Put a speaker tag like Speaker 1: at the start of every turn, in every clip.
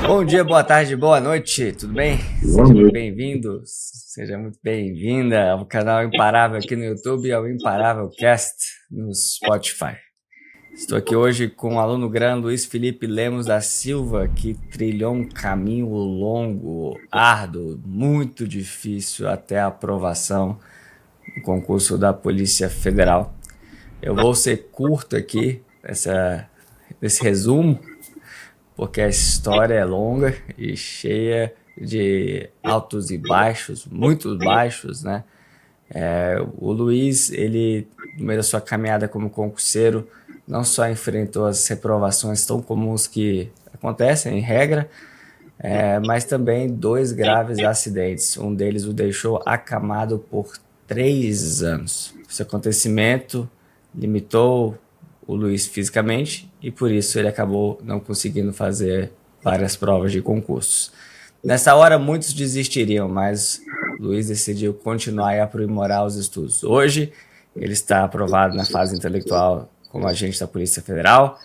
Speaker 1: Bom dia, boa tarde, boa noite, tudo bem?
Speaker 2: Boa
Speaker 1: Seja muito
Speaker 2: noite.
Speaker 1: bem-vindo, seja muito bem-vinda ao canal Imparável aqui no YouTube e ao Imparável Cast no Spotify. Estou aqui hoje com o aluno grande Luiz Felipe Lemos da Silva, que trilhou um caminho longo, árduo, muito difícil até a aprovação no concurso da Polícia Federal. Eu vou ser curto aqui nesse resumo, porque a história é longa e cheia de altos e baixos, muitos baixos, né? O Luiz, ele, no meio da sua caminhada como concurseiro, não só enfrentou as reprovações tão comuns que acontecem, em regra, mas também 2 graves acidentes. Um deles o deixou acamado por 3 anos. Esse acontecimento limitou o Luiz fisicamente e por isso ele acabou não conseguindo fazer várias provas de concursos. Nessa hora muitos desistiriam, mas Luiz decidiu continuar e aprimorar os estudos. Hoje ele está aprovado na fase intelectual como agente da Polícia Federal,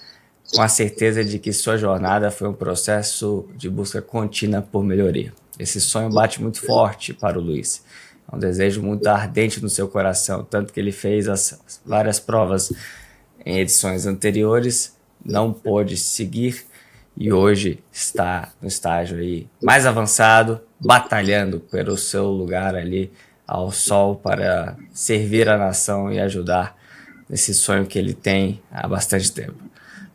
Speaker 1: com a certeza de que sua jornada foi um processo de busca contínua por melhoria. Esse sonho bate muito forte para o Luiz. É um desejo muito ardente no seu coração, tanto que ele fez as várias provas em edições anteriores, não pôde seguir e hoje está no estágio aí mais avançado, batalhando pelo seu lugar ali ao sol para servir a nação e ajudar nesse sonho que ele tem há bastante tempo.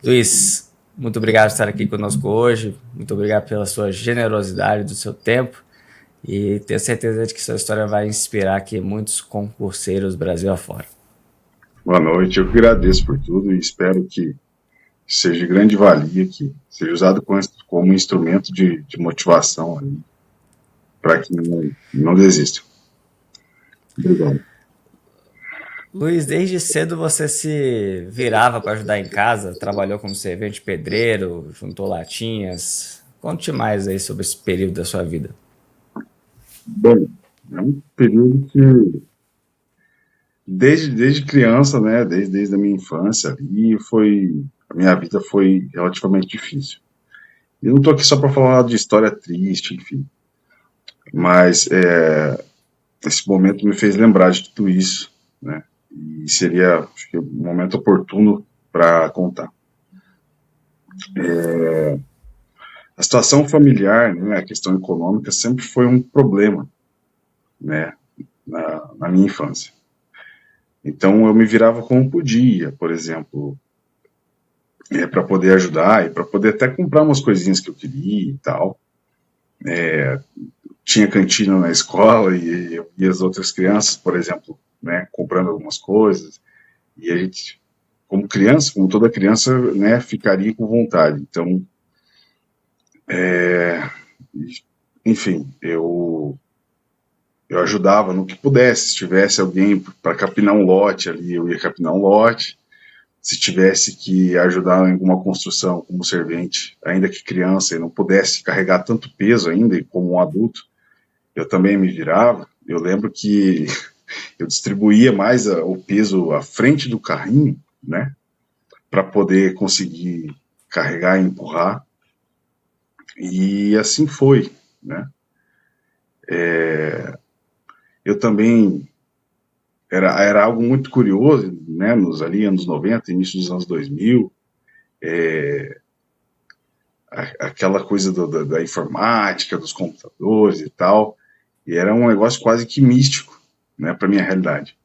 Speaker 1: Luiz, muito obrigado por estar aqui conosco hoje, muito obrigado pela sua generosidade, do seu tempo e tenho certeza de que sua história vai inspirar aqui muitos concurseiros Brasil afora.
Speaker 2: Boa noite. Eu que agradeço por tudo e espero que seja de grande valia, que seja usado como instrumento de motivação para que não desistam. Obrigado.
Speaker 1: Luiz, desde cedo você se virava para ajudar em casa, trabalhou como servente pedreiro, juntou latinhas. Conte mais aí sobre esse período da sua vida.
Speaker 2: Bom, é um período que, desde criança, né, desde a minha infância ali, a minha vida foi relativamente difícil. E não estou aqui só para falar de história triste, enfim, mas esse momento me fez lembrar de tudo isso, né? E seria, acho que, um momento oportuno para contar. A situação familiar, né, a questão econômica sempre foi um problema, né, na minha infância. Então eu me virava como podia, por exemplo, para poder ajudar e para poder até comprar umas coisinhas que eu queria e tal. Tinha cantina na escola e eu via as outras crianças, por exemplo, né, comprando algumas coisas. E a gente, como criança, como toda criança, né, ficaria com vontade. Então, enfim, eu ajudava no que pudesse. Se tivesse alguém para capinar um lote ali, eu ia capinar um lote. Se tivesse que ajudar em alguma construção como servente, ainda que criança, e não pudesse carregar tanto peso ainda como um adulto, eu também me virava. Eu lembro que eu distribuía mais o peso à frente do carrinho, né, para poder conseguir carregar e empurrar. E assim foi, né? Eu também era algo muito curioso, né, nos ali anos 90, início dos anos 2000, aquela coisa da informática, dos computadores e tal, e era um negócio quase que místico, né, para minha realidade.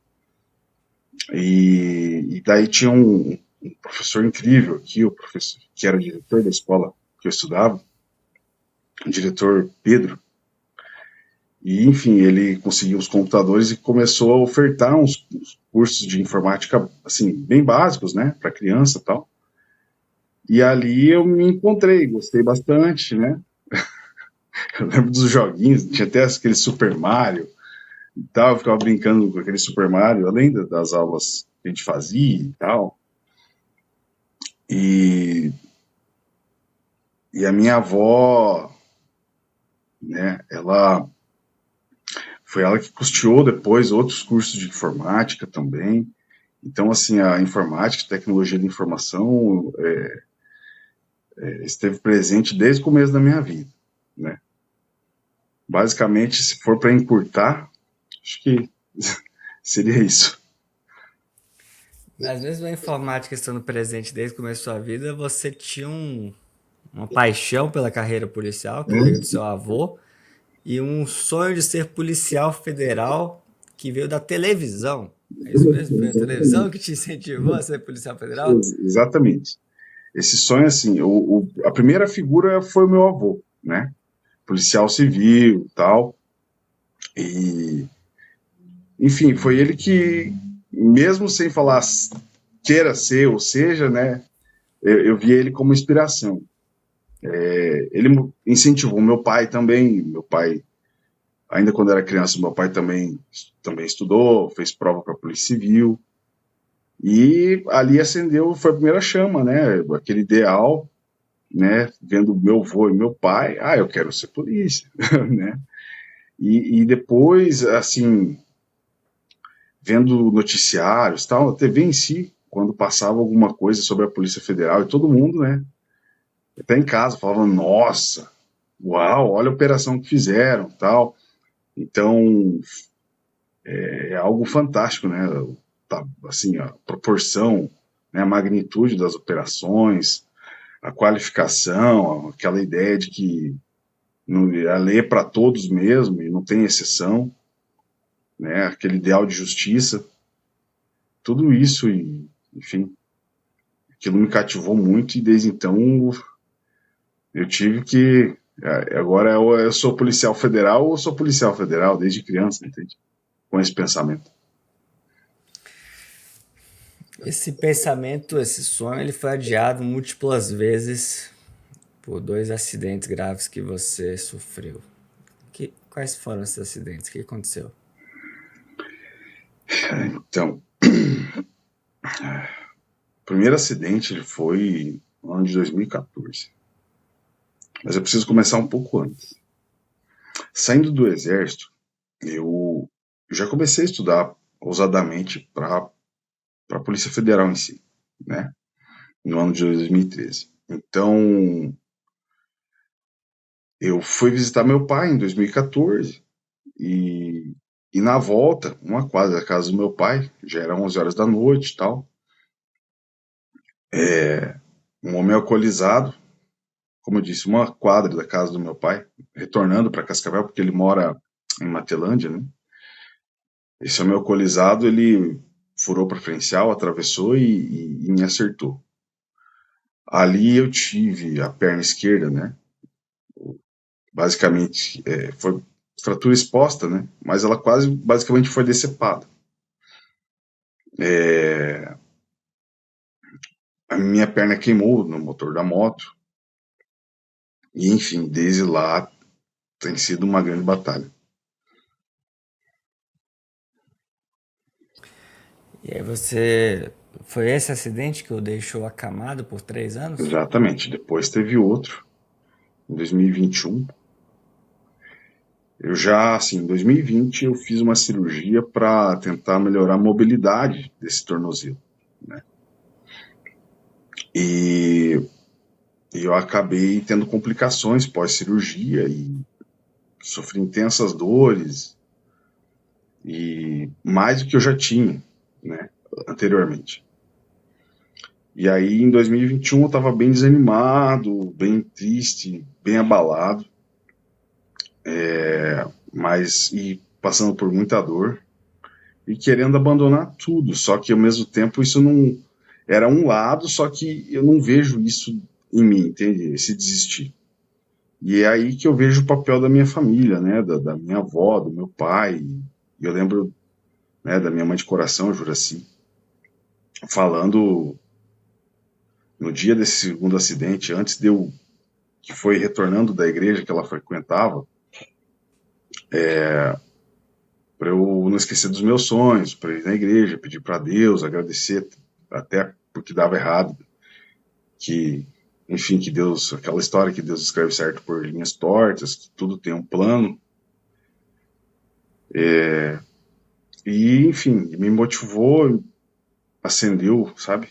Speaker 2: E daí tinha um professor incrível aqui, o professor que era diretor da escola que eu estudava, o diretor Pedro. E, enfim, ele conseguiu os computadores e começou a ofertar uns cursos de informática, assim, bem básicos, né, para criança e tal. E ali eu me encontrei, gostei bastante, né. Eu lembro dos joguinhos, tinha até aquele Super Mario e tal, eu ficava brincando com aquele Super Mario, além das aulas que a gente fazia e tal. E, e a minha avó, né, foi ela que custeou depois outros cursos de informática também. Então, assim, a informática, tecnologia da informação, esteve presente desde o começo da minha vida, né? Basicamente, se for para encurtar, acho que seria isso.
Speaker 1: Mas mesmo a informática estando presente desde o começo da sua vida, você tinha uma paixão pela carreira policial que veio do seu avô e um sonho de ser policial federal que veio da televisão. É isso mesmo? Foi a televisão que te incentivou a ser policial federal?
Speaker 2: Exatamente. Esse sonho, assim, a primeira figura foi o meu avô, né? Policial civil e tal. E, enfim, foi ele que, mesmo sem falar queira ser ou seja, né? Eu via ele como inspiração. Ele incentivou meu pai também. Meu pai, ainda quando era criança, meu pai também estudou, fez prova para a Polícia Civil. E ali acendeu, foi a primeira chama, né? Aquele ideal, né? Vendo meu avô e meu pai, eu quero ser polícia, né? E depois, assim, vendo noticiários, tal, a TV em si, quando passava alguma coisa sobre a Polícia Federal, e todo mundo, né? Até em casa, falava, nossa, uau, olha a operação que fizeram, tal. Então, é algo fantástico, né? Tá, assim, a proporção, né, a magnitude das operações, a qualificação, aquela ideia de que a lei é para todos mesmo e não tem exceção, né? Aquele ideal de justiça, tudo isso e, enfim, aquilo me cativou muito e desde então eu tive que agora eu sou policial federal ou sou policial federal desde criança, entende? Com esse pensamento.
Speaker 1: Esse pensamento, esse sonho, ele foi adiado múltiplas vezes por dois acidentes graves que você sofreu. Quais foram esses acidentes? O que aconteceu?
Speaker 2: Então, o primeiro acidente foi no ano de 2014. Mas eu preciso começar um pouco antes. Saindo do exército, eu já comecei a estudar ousadamente para a Polícia Federal em si, né? No ano de 2013. Então, eu fui visitar meu pai em 2014 e na volta, uma quadra da casa do meu pai, já era 11 horas da noite e tal, um homem alcoolizado, como eu disse, uma quadra da casa do meu pai, retornando para Cascavel, porque ele mora em Matelândia, né? Esse homem alcoolizado, ele furou preferencial, atravessou e me acertou. Ali eu tive a perna esquerda, né? Basicamente, foi fratura exposta, né? Mas ela quase, basicamente, foi decepada. A minha perna queimou no motor da moto. E, enfim, desde lá tem sido uma grande batalha.
Speaker 1: E aí você. Foi esse acidente que o deixou acamado por 3 anos?
Speaker 2: Exatamente. Depois teve outro, em 2021. Eu já, assim, em 2020 eu fiz uma cirurgia para tentar melhorar a mobilidade desse tornozelo, né? E eu acabei tendo complicações pós-cirurgia e sofri intensas dores e mais do que eu já tinha, né, anteriormente. E aí em 2021 eu estava bem desanimado, bem triste, bem abalado, mas e passando por muita dor e querendo abandonar tudo. Só que ao mesmo tempo isso não era um lado, só que eu não vejo isso em mim, entende? Esse desistir. E é aí que eu vejo o papel da minha família, né? Da minha avó, do meu pai. E eu lembro, né, da minha mãe de coração, Juraci, falando no dia desse segundo acidente, antes de eu, que foi retornando da igreja que ela frequentava, para eu não esquecer dos meus sonhos, para ir na igreja, pedir para Deus, agradecer, até porque dava errado, que, enfim, que Deus, aquela história que Deus escreve certo por linhas tortas, que tudo tem um plano. E, enfim, me motivou, acendeu, sabe?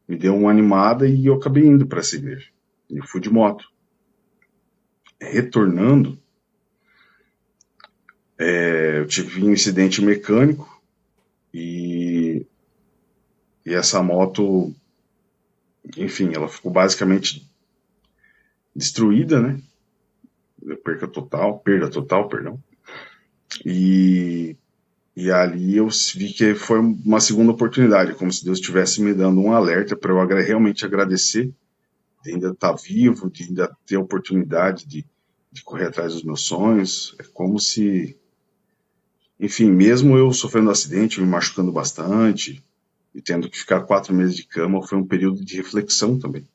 Speaker 2: Me deu uma animada e eu acabei indo para essa igreja. Eu fui de moto. Retornando, eu tive um incidente mecânico e, e essa moto, enfim, ela ficou basicamente destruída, né? Perda total, perdão. E, e ali eu vi que foi uma segunda oportunidade, como se Deus estivesse me dando um alerta para eu realmente agradecer de ainda estar vivo, de ainda ter a oportunidade de correr atrás dos meus sonhos. É como se, enfim, mesmo eu sofrendo um acidente, me machucando bastante e tendo que ficar 4 meses de cama, foi um período de reflexão também.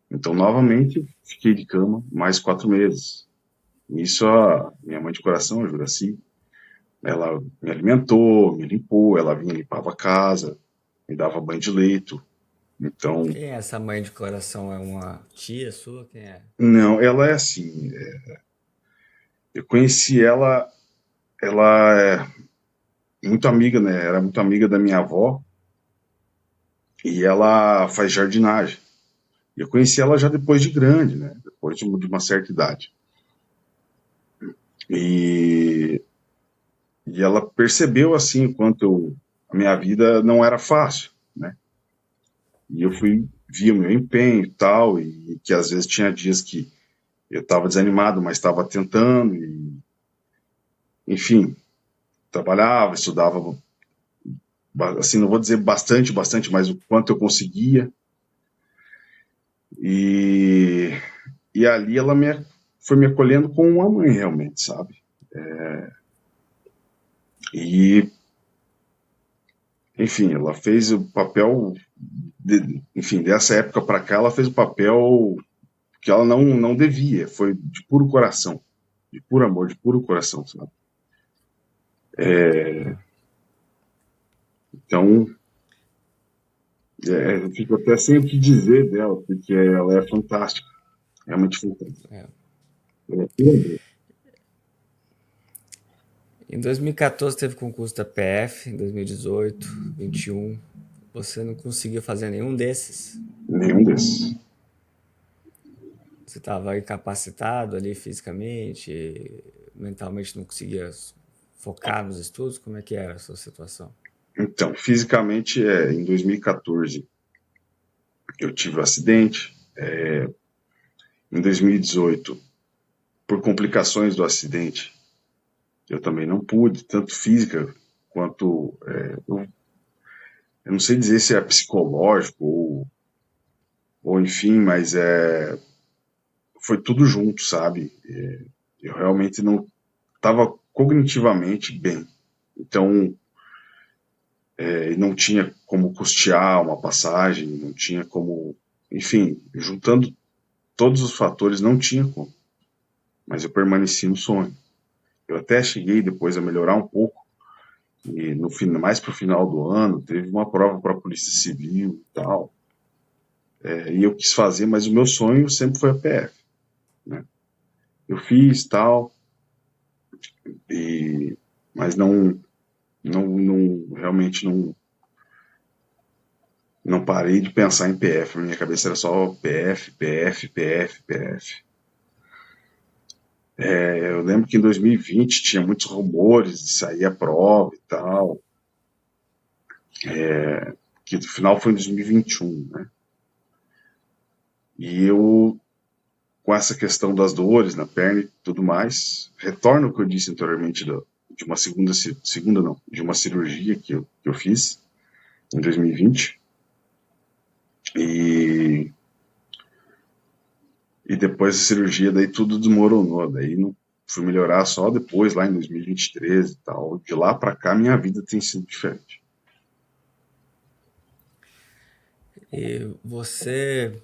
Speaker 2: Então, novamente, fiquei de cama mais 4 meses. Isso a minha mãe de coração, a Juraci, ela me alimentou, me limpou, ela vinha limpava a casa, me dava banho de leito. Então,
Speaker 1: Quem é essa mãe de coração? É uma tia sua? Quem é?
Speaker 2: não, ela é assim. Eu conheci ela, ela é muito amiga, né? Era muito amiga da minha avó e ela faz jardinagem. E eu conheci ela já depois de grande, né? Depois de uma certa idade. E, e ela percebeu assim o quanto a minha vida não era fácil, né? E eu via o meu empenho e tal, e que às vezes tinha dias que eu estava desanimado, mas estava tentando, e, enfim, trabalhava, estudava, assim, não vou dizer bastante, mas o quanto eu conseguia. E, e ali ela foi me acolhendo como uma mãe, realmente, sabe? E, enfim, ela fez o papel, enfim, dessa época para cá, ela fez o papel que ela não devia, foi de puro coração, de puro amor, de puro coração, sabe? Então, eu fico até sem o que dizer dela, porque ela é fantástica, realmente fantástica.
Speaker 1: É.
Speaker 2: Ela é puro amor.
Speaker 1: Em 2014 teve concurso da PF, em 2018, 21. Você não conseguiu fazer nenhum desses?
Speaker 2: Nenhum desses.
Speaker 1: Você estava incapacitado ali fisicamente, mentalmente não conseguia focar nos estudos? Como é que era a sua situação?
Speaker 2: Então, fisicamente, em 2014 eu tive um acidente. Em 2018, por complicações do acidente, eu também não pude, tanto física quanto. Eu não sei dizer se é psicológico ou enfim, mas foi tudo junto, sabe? Eu realmente não estava cognitivamente bem. Então, não tinha como custear uma passagem, não tinha como. Enfim, juntando todos os fatores, não tinha como. Mas eu permaneci no sonho. Eu até cheguei depois a melhorar um pouco, e mais para o final do ano, teve uma prova para a Polícia Civil e tal. E eu quis fazer, mas o meu sonho sempre foi a PF. Né? Eu fiz tal, mas realmente não parei de pensar em PF. Na minha cabeça era só PF, PF, PF, PF. Eu lembro que em 2020 tinha muitos rumores de sair a prova e tal, que no final foi em 2021, né? E eu, com essa questão das dores na perna e tudo mais, retorno ao que eu disse anteriormente de uma segunda não, de uma cirurgia que eu fiz em 2020. E, e depois da cirurgia, daí tudo desmoronou. Daí não fui melhorar só depois, lá em 2023 e tal. De lá para cá, minha vida tem sido diferente.
Speaker 1: E você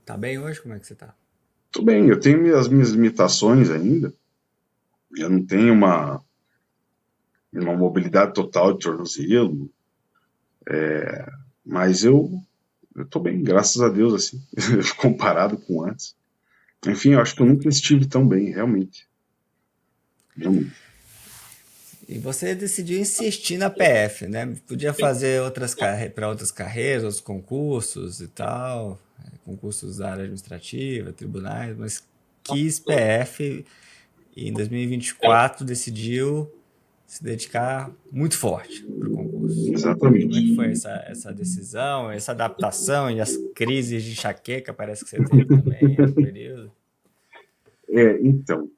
Speaker 1: tá bem hoje? Como é que você tá?
Speaker 2: Tudo bem, eu tenho as minhas limitações ainda. Eu não tenho uma mobilidade total de tornozelo, mas eu tô bem, graças a Deus, assim, comparado com antes. Enfim, eu acho que eu nunca estive tão bem, realmente. Realmente.
Speaker 1: E você decidiu insistir na PF, né? Podia fazer outras para outras carreiras, outros concursos e tal. concursos da área administrativa, tribunais, mas quis PF e em 2024 decidiu se dedicar muito forte para o concurso. Como é
Speaker 2: Exatamente.
Speaker 1: que foi essa decisão, essa adaptação e as crises de enxaqueca, parece que você teve também no período?
Speaker 2: Então,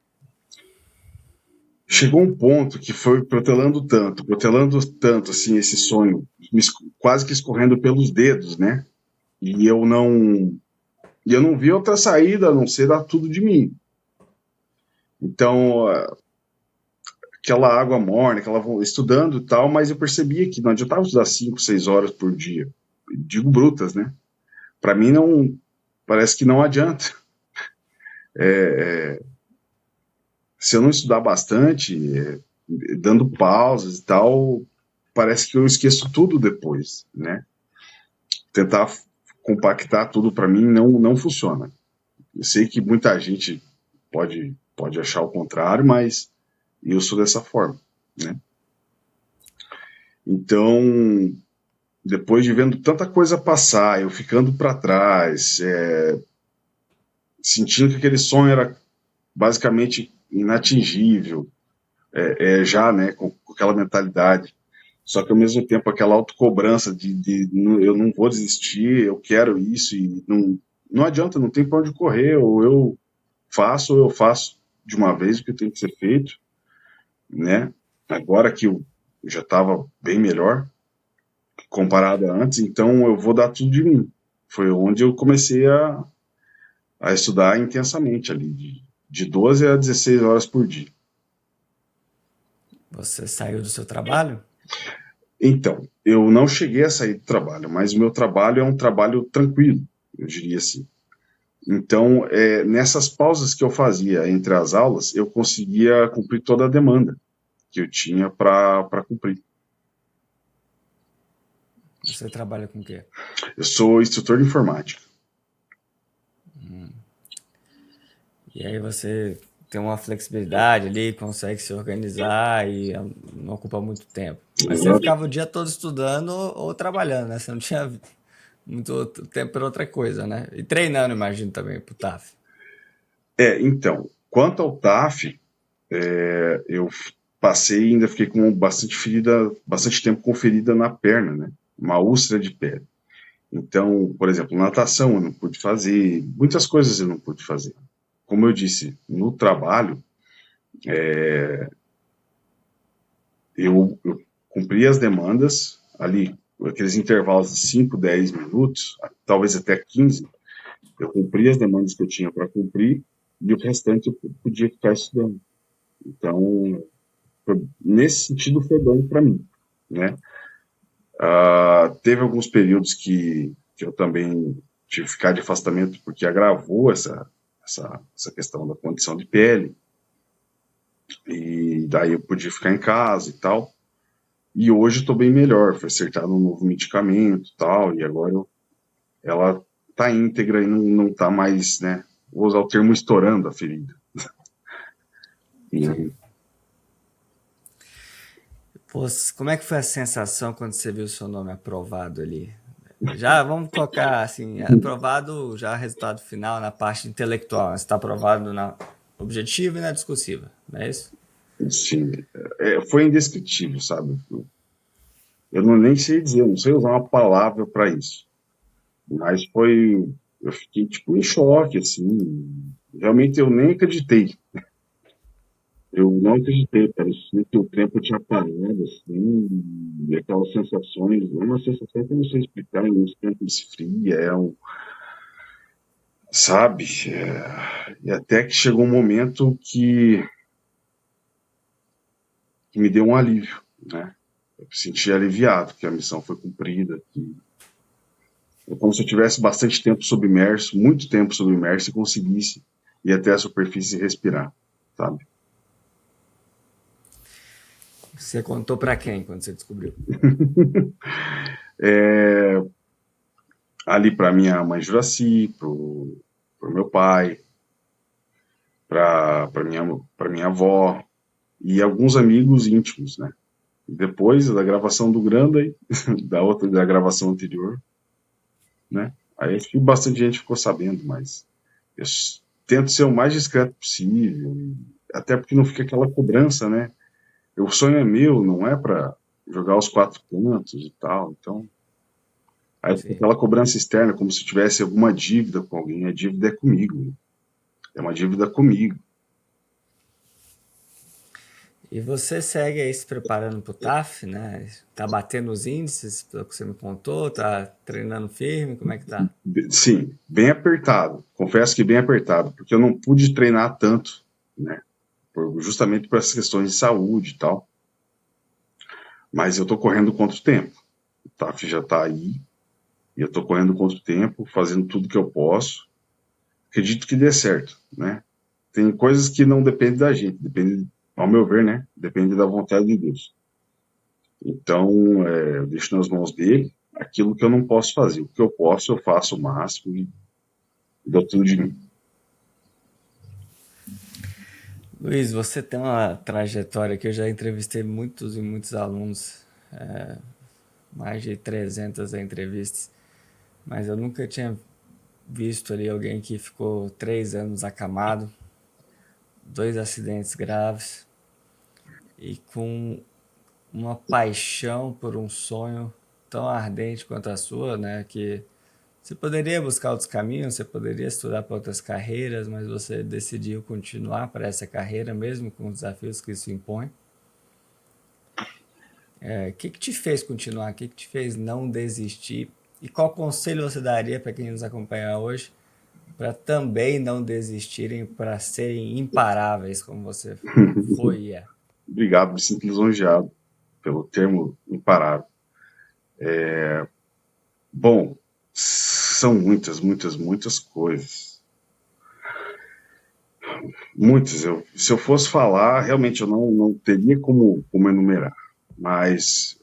Speaker 2: chegou um ponto que foi protelando tanto, assim, esse sonho, quase que escorrendo pelos dedos, né? E eu não vi outra saída a não ser dar tudo de mim. Então, aquela água morna, estudando e tal, mas eu percebia que não adiantava estudar 5, 6 horas por dia. Digo brutas, né? Para mim, não, parece que não adianta. Se eu não estudar bastante, dando pausas e tal, parece que eu esqueço tudo depois, né? Tentar compactar tudo para mim não funciona. Eu sei que muita gente pode achar o contrário, mas eu sou dessa forma, né? Então, depois de vendo tanta coisa passar, eu ficando para trás, sentindo que aquele sonho era basicamente inatingível, já, né, com aquela mentalidade. Só que ao mesmo tempo aquela autocobrança de eu não vou desistir, eu quero isso e não adianta, não tem para onde correr, ou eu faço de uma vez o que tem que ser feito, né? Agora que eu já estava bem melhor comparado a antes, então eu vou dar tudo de mim. Foi onde eu comecei a estudar intensamente ali, de 12 a 16 horas por dia.
Speaker 1: Você saiu do seu trabalho?
Speaker 2: Então, eu não cheguei a sair do trabalho, mas o meu trabalho é um trabalho tranquilo, eu diria assim. Então, nessas pausas que eu fazia entre as aulas, eu conseguia cumprir toda a demanda que eu tinha para cumprir.
Speaker 1: Você trabalha com o quê?
Speaker 2: Eu sou instrutor de informática.
Speaker 1: E aí você tem uma flexibilidade ali, consegue se organizar e não ocupa muito tempo. Mas você ficava o dia todo estudando ou trabalhando, né? Você não tinha muito tempo para outra coisa, né? E treinando, imagino, também, pro TAF.
Speaker 2: Então, quanto ao TAF, eu passei e ainda fiquei com bastante tempo com ferida na perna, né? Uma úlcera de pele. Então, por exemplo, natação eu não pude fazer, muitas coisas eu não pude fazer. Como eu disse, no trabalho, eu cumpri as demandas ali, aqueles intervalos de 5, 10 minutos, talvez até 15, eu cumpri as demandas que eu tinha para cumprir e o restante eu podia ficar estudando. Então, nesse sentido, foi bom para mim, né? Teve alguns períodos que eu também tive que ficar de afastamento porque agravou essa questão da condição de pele, e daí eu podia ficar em casa e tal. E hoje estou bem melhor, foi acertado um novo medicamento e tal, e agora ela tá íntegra e não tá mais, né? Vou usar o termo estourando a ferida. E,
Speaker 1: Pô, como é que foi a sensação quando você viu o seu nome aprovado ali? Já vamos colocar assim, aprovado já resultado final na parte intelectual. Você está aprovado na objetiva e na discursiva, não é isso?
Speaker 2: assim, foi indescritível, sabe? Eu não nem sei dizer, eu não sei usar uma palavra para isso. Mas eu fiquei tipo em choque, assim. Realmente eu nem acreditei. Eu não acreditei, parecia que o tempo tinha parado, assim, e aquelas sensações, é uma sensação que eu não sei explicar, em um tempo esfria, sabe? E até que chegou um momento que me deu um alívio, né? Eu me senti aliviado, que a missão foi cumprida, que é como se eu tivesse bastante tempo submerso, muito tempo submerso, e conseguisse ir até a superfície e respirar, sabe?
Speaker 1: Você contou para quem quando você descobriu?
Speaker 2: Ali para minha mãe Juraci, pro meu pai, para minha avó e alguns amigos íntimos, né? Depois da gravação do Granda da gravação anterior, né? Aí acho que bastante gente ficou sabendo, mas eu tento ser o mais discreto possível, até porque não fica aquela cobrança, né? O sonho é meu, não é para jogar os quatro cantos e tal. Então, aí fica
Speaker 1: Sim.
Speaker 2: aquela cobrança externa, como se tivesse alguma dívida com alguém. A dívida é comigo, né? É uma dívida comigo.
Speaker 1: E você segue aí se preparando para o TAF, né? Tá batendo os índices, pelo que você me contou, tá treinando firme, como é que tá?
Speaker 2: Sim, bem apertado. Confesso que bem apertado, porque eu não pude treinar tanto, né? Justamente por essas questões de saúde e tal. Mas eu tô correndo contra o tempo. O TAF já tá aí, e eu tô correndo contra o tempo, fazendo tudo que eu posso. Acredito que dê certo, né? Tem coisas que não dependem da gente, depende, ao meu ver, né? Depende da vontade de Deus. Então, eu deixo nas mãos dele aquilo que eu não posso fazer. O que eu posso, eu faço o máximo e dou tudo de mim.
Speaker 1: Luiz, você tem uma trajetória que eu já entrevistei muitos e muitos alunos, mais de 300 entrevistas, mas eu nunca tinha visto ali alguém que ficou 3 anos acamado, 2 acidentes graves e com uma paixão por um sonho tão ardente quanto a sua, né? Que você poderia buscar outros caminhos, você poderia estudar para outras carreiras, mas você decidiu continuar para essa carreira mesmo com os desafios que isso impõe. O que te fez continuar? O que te fez não desistir? E qual conselho você daria para quem nos acompanha hoje para também não desistirem, para serem imparáveis como você foi e é?
Speaker 2: Obrigado, me sinto lisonjeado pelo termo imparável. Bom, são muitas, muitas, muitas coisas. Muitas. Se eu fosse falar, realmente eu não teria como enumerar. Mas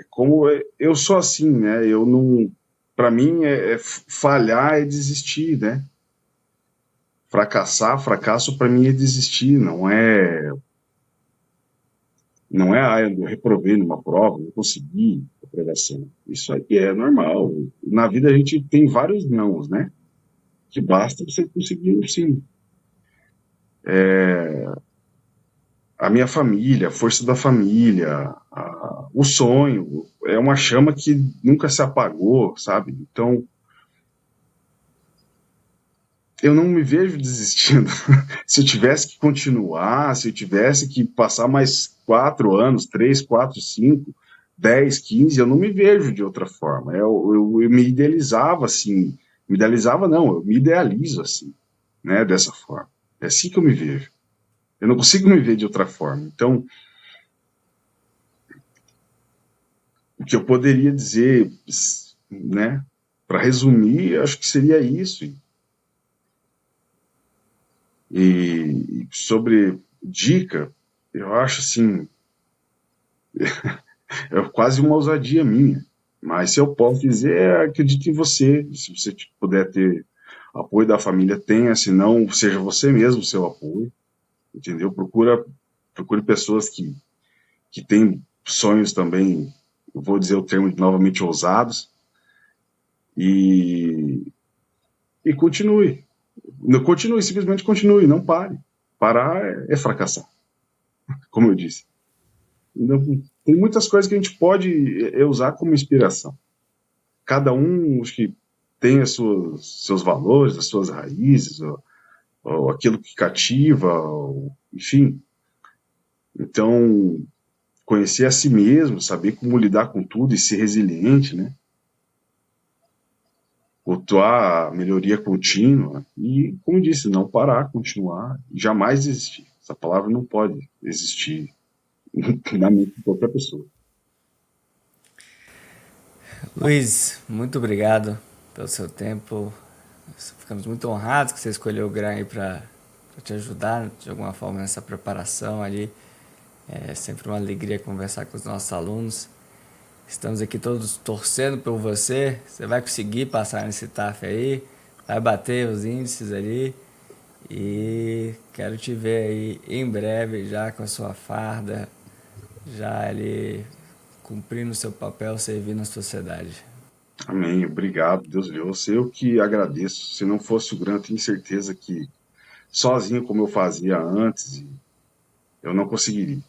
Speaker 2: como eu sou assim, né? Eu não. Para mim, falhar é desistir, né? Fracasso para mim é desistir, não é, eu reprovei numa prova, não consegui aprovação. Isso aí é normal. Na vida a gente tem vários nãos, né? Que basta você conseguir um sim. A minha família, a força da família, o sonho, é uma chama que nunca se apagou, sabe? Então, eu não me vejo desistindo. Se eu tivesse que continuar, se eu tivesse que passar mais 4 anos, 3, 4, 5, 10, 15, eu não me vejo de outra forma. Eu me idealizava assim. Me idealizava, não, eu me idealizo assim, né? Dessa forma. É assim que eu me vejo. Eu não consigo me ver de outra forma. Então, o que eu poderia dizer, né? Para resumir, acho que seria isso. E sobre dica, eu acho assim, é quase uma ousadia minha. Mas se eu posso dizer, acredite em você. Se você puder ter apoio da família, tenha. Se não, seja você mesmo o seu apoio. Entendeu? Procure pessoas que têm sonhos também, eu vou dizer o termo novamente, ousados. E, e continue. Continue, simplesmente continue, não pare. Parar é fracassar, como eu disse. Tem muitas coisas que a gente pode usar como inspiração. Cada um, acho que tem seus valores, as suas raízes, ou aquilo que cativa, enfim. Então, conhecer a si mesmo, saber como lidar com tudo e ser resiliente, né? Cultuar a melhoria contínua e, como disse, não parar, continuar, jamais desistir. Essa palavra não pode existir na mente de qualquer pessoa.
Speaker 1: Luiz, muito obrigado pelo seu tempo. Ficamos muito honrados que você escolheu o GRAM aí para te ajudar de alguma forma nessa preparação ali. É sempre uma alegria conversar com os nossos alunos. Estamos aqui todos torcendo por você. Você vai conseguir passar nesse TAF aí, vai bater os índices ali. E quero te ver aí em breve já com a sua farda, já ali cumprindo o seu papel, servindo a sociedade.
Speaker 2: Amém, obrigado, Deus lhe ouça. Eu que agradeço. Se não fosse o Gran, tenho certeza que sozinho, como eu fazia antes, eu não conseguiria.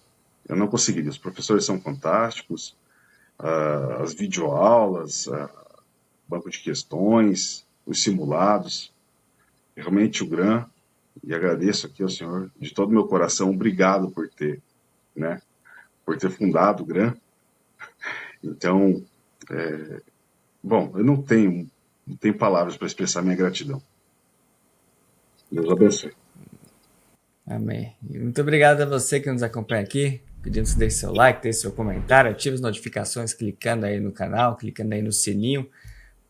Speaker 2: Eu não conseguiria. Os professores são fantásticos, as videoaulas, banco de questões, os simulados. Realmente o Gran, e agradeço aqui ao senhor de todo o meu coração, obrigado por ter, né, por ter fundado o Gran. Então, bom, eu não tenho palavras para expressar minha gratidão. Deus abençoe.
Speaker 1: Amém. E muito obrigado a você que nos acompanha aqui. Pedindo que você deixe seu like, deixe seu comentário, ative as notificações clicando aí no canal, clicando aí no sininho,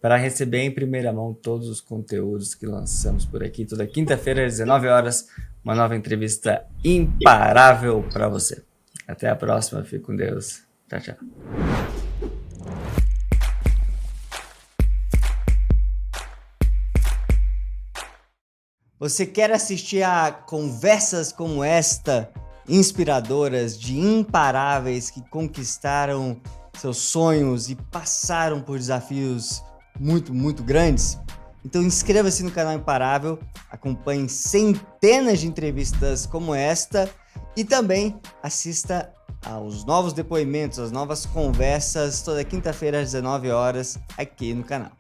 Speaker 1: para receber em primeira mão todos os conteúdos que lançamos por aqui. Toda quinta-feira, às 19 horas, uma nova entrevista imparável para você. Até a próxima. Fique com Deus. Tchau, tchau. Você quer assistir a conversas como esta, inspiradoras, de imparáveis que conquistaram seus sonhos e passaram por desafios muito, muito grandes? Então inscreva-se no canal Imparável, acompanhe centenas de entrevistas como esta e também assista aos novos depoimentos, às novas conversas, toda quinta-feira às 19 horas aqui no canal.